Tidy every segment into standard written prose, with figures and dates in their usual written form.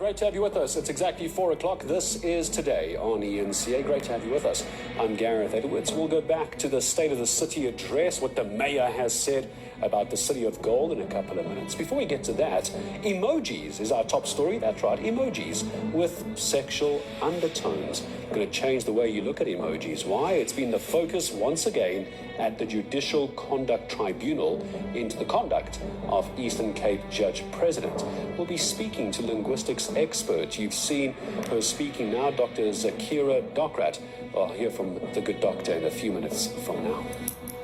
Great to have you with us. It's exactly 4 o'clock. This is Today on ENCA. Great to have you with us. I'm Gareth Edwards. We'll go back to the State of the City address, what the mayor has said about the City of Gold in a couple of minutes. Before we get to that, emojis is our top story. That's right, emojis with sexual undertones. We're going to change the way you look at emojis. Why? It's been the focus once again at the Judicial Conduct Tribunal into the conduct of Eastern Cape Judge President. We'll be speaking to linguistics experts. You've seen her speaking now, Dr. Zakeera Docrat. I'll hear from the good doctor in a few minutes from now.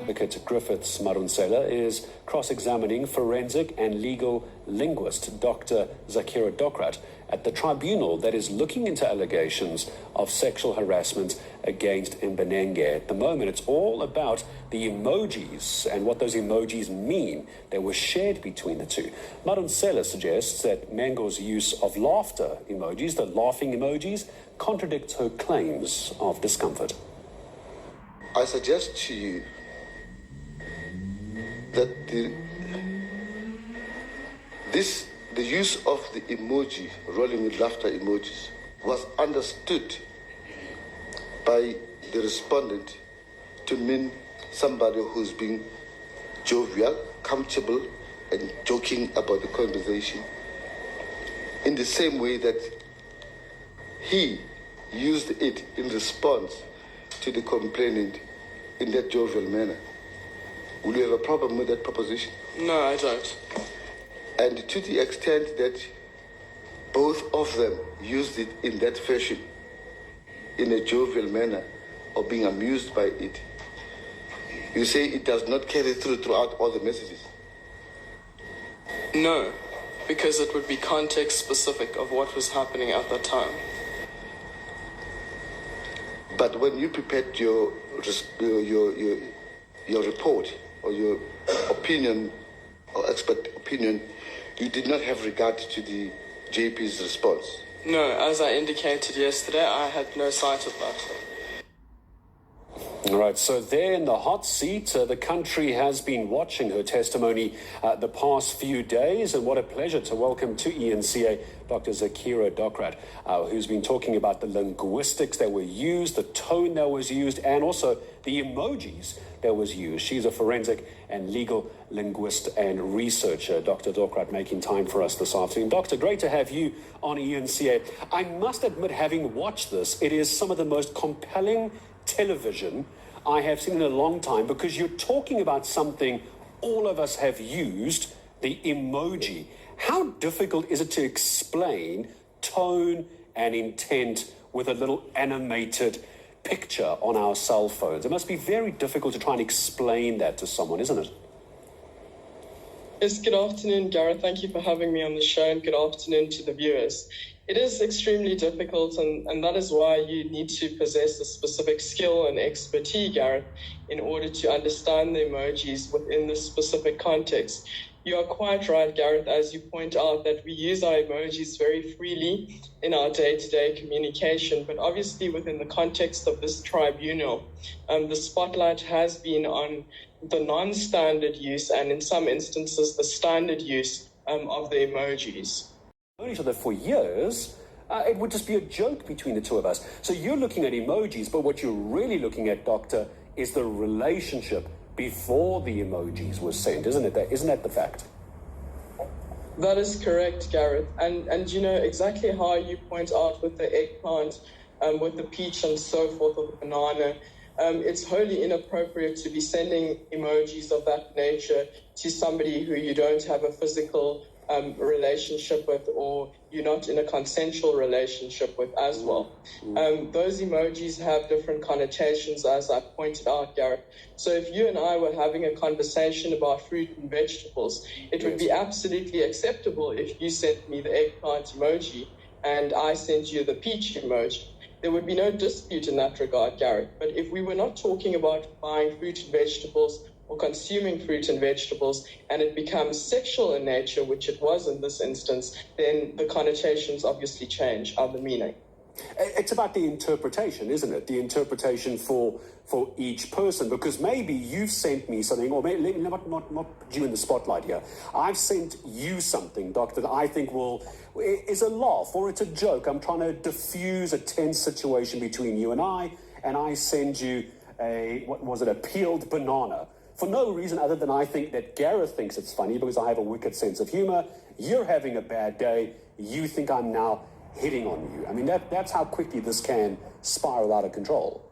Advocate Griffiths Marunsela is cross-examining forensic and legal linguist Dr. Zakeera Docrat at the tribunal that is looking into allegations of sexual harassment against Mbenenge. At the moment, it's all about the emojis and what those emojis mean that were shared between the two. Marunsela suggests that Mango's use of laughter emojis, the laughing emojis, contradicts her claims of discomfort. I suggest to you that the use of the emoji, rolling with laughter emojis, was understood by the respondent to mean somebody who's being jovial, comfortable, and joking about the conversation, in the same way that he used it in response to the complainant in that jovial manner. Will you have a problem with that proposition? No, I don't. And to the extent that both of them used it in that fashion, in a jovial manner, or being amused by it, you say it does not carry throughout all the messages? No, because it would be context specific of what was happening at that time. But when you prepared your report or your opinion or expert opinion, you did not have regard to the JP's response? No, as I indicated yesterday, I had no sight of that. All right, so there in the hot seat, the country has been watching her testimony the past few days, and what a pleasure to welcome to ENCA Dr. Zakeera Docrat, who's been talking about the linguistics that were used, the tone that was used, and also the emojis that was used. She's a forensic and legal linguist and researcher. Dr. Docrat making time for us this afternoon. Doctor, great to have you on ENCA. I must admit, having watched this, it is some of the most compelling television I have seen in a long time, because you're talking about something all of us have used, the emoji. How difficult is it to explain tone and intent with a little animated picture on our cell phones? It must be very difficult to try and explain that to someone, isn't it? Yes, good afternoon, Gareth. Thank you for having me on the show, and good afternoon to the viewers. It is extremely difficult, and that is why you need to possess a specific skill and expertise, Gareth, in order to understand the emojis within this specific context. You are quite right, Gareth, as you point out that we use our emojis very freely in our day-to-day communication, but obviously within the context of this tribunal, the spotlight has been on the non-standard use and in some instances the standard use of the emojis. Known each other for years, it would just be a joke between the two of us. So you're looking at emojis, but what you're really looking at, Doctor, is the relationship before the emojis were sent, isn't it? Isn't that the fact? That is correct, Gareth. And you know exactly how you point out with the eggplant, with the peach and so forth, or the banana. It's wholly inappropriate to be sending emojis of that nature to somebody who you don't have a physical relationship with, or you're not in a consensual relationship with as well. Those emojis have different connotations, as I pointed out, Gareth. So if you and I were having a conversation about fruit and vegetables, it would be absolutely acceptable if you sent me the eggplant emoji and I sent you the peach emoji. There would be no dispute in that regard, Gareth. But if we were not talking about buying fruit and vegetables or consuming fruit and vegetables, and it becomes sexual in nature, which it was in this instance, then the connotations obviously change the meaning. It's about the interpretation, isn't it? The interpretation for each person, because maybe you've sent me something, or maybe not put you in the spotlight here. I've sent you something, Doctor, that I think is a laugh or it's a joke. I'm trying to diffuse a tense situation between you and I send you a peeled banana for no reason other than I think that Gareth thinks it's funny because I have a wicked sense of humor. You're having a bad day. You think I'm now hitting on you. I mean, that's how quickly this can spiral out of control.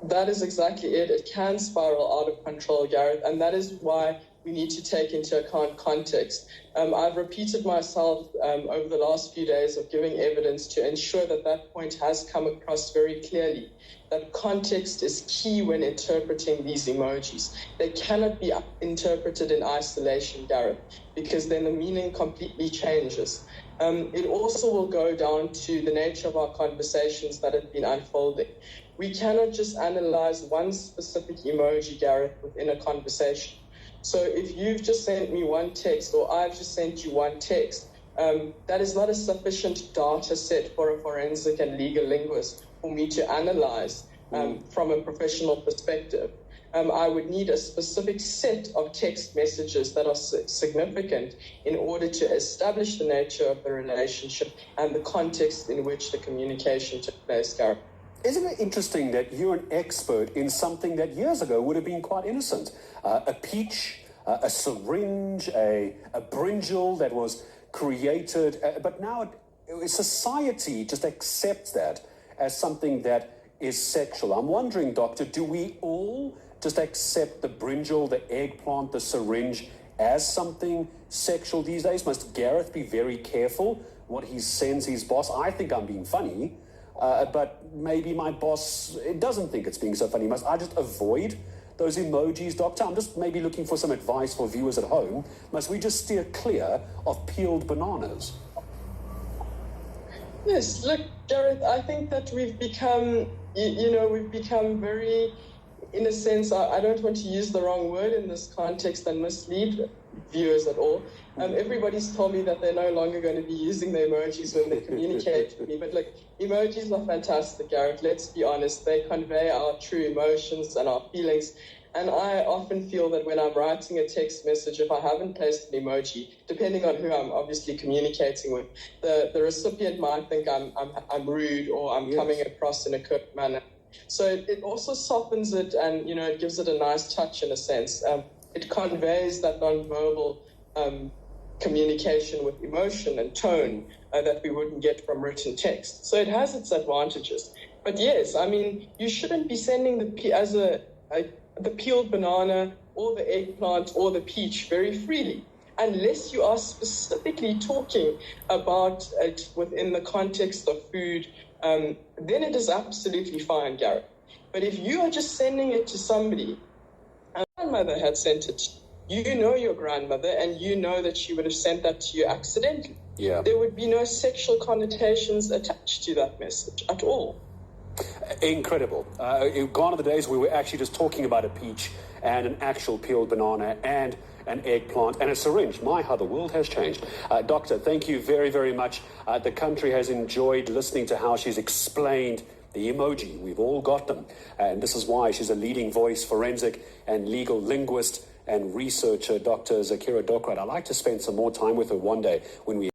That is exactly it. It can spiral out of control, Gareth, and that is why we need to take into account context. I've repeated myself over the last few days of giving evidence to ensure that point has come across very clearly, that context is key when interpreting these emojis. They cannot be interpreted in isolation, Gareth, because then the meaning completely changes. It also will go down to the nature of our conversations that have been unfolding. We cannot just analyze one specific emoji, Gareth, within a conversation. So if you've just sent me one text or I've just sent you one text, that is not a sufficient data set for a forensic and legal linguist for me to analyze from a professional perspective. I would need a specific set of text messages that are significant in order to establish the nature of the relationship and the context in which the communication took place, Gareth. Isn't it interesting that you're an expert in something that years ago would have been quite innocent? A peach, a syringe, a brinjal that was created, but now society just accepts that as something that is sexual. I'm wondering, Doctor, do we all just accept the brinjal, the eggplant, the syringe as something sexual these days? Must Gareth be very careful what he sends his boss? I think I'm being funny. But maybe my boss doesn't think it's being so funny. Must I just avoid those emojis, Doctor? I'm just maybe looking for some advice for viewers at home. Must we just steer clear of peeled bananas? Yes, look, Gareth, I think that we've become, we've become very, in a sense, I don't want to use the wrong word in this context and mislead viewers at all. Everybody's told me that they're no longer going to be using the emojis when they communicate with me. But look, emojis are fantastic, Gareth. Let's be honest. They convey our true emotions and our feelings. And I often feel that when I'm writing a text message, if I haven't placed an emoji, depending on who I'm obviously communicating with, the recipient might think I'm rude or I'm coming across in a curt manner. So it also softens it and, it gives it a nice touch in a sense. It conveys that nonverbal communication with emotion and tone that we wouldn't get from written text. So it has its advantages. But yes, I mean, you shouldn't be sending the peeled banana or the eggplant or the peach very freely, unless you are specifically talking about it within the context of food, then it is absolutely fine, Gareth. But if you are just sending it to somebody, and my grandmother had sent it, you know your grandmother, and you know that she would have sent that to you accidentally. Yeah. There would be no sexual connotations attached to that message at all. Incredible. Gone are the days where we're actually just talking about a peach and an actual peeled banana and an eggplant and a syringe. My, how the world has changed. Doctor, thank you very, very much. The country has enjoyed listening to how she's explained the emoji. We've all got them. And this is why she's a leading voice, forensic and legal linguist and researcher, Dr. Zakeera Docrat. I'd like to spend some more time with her one day when we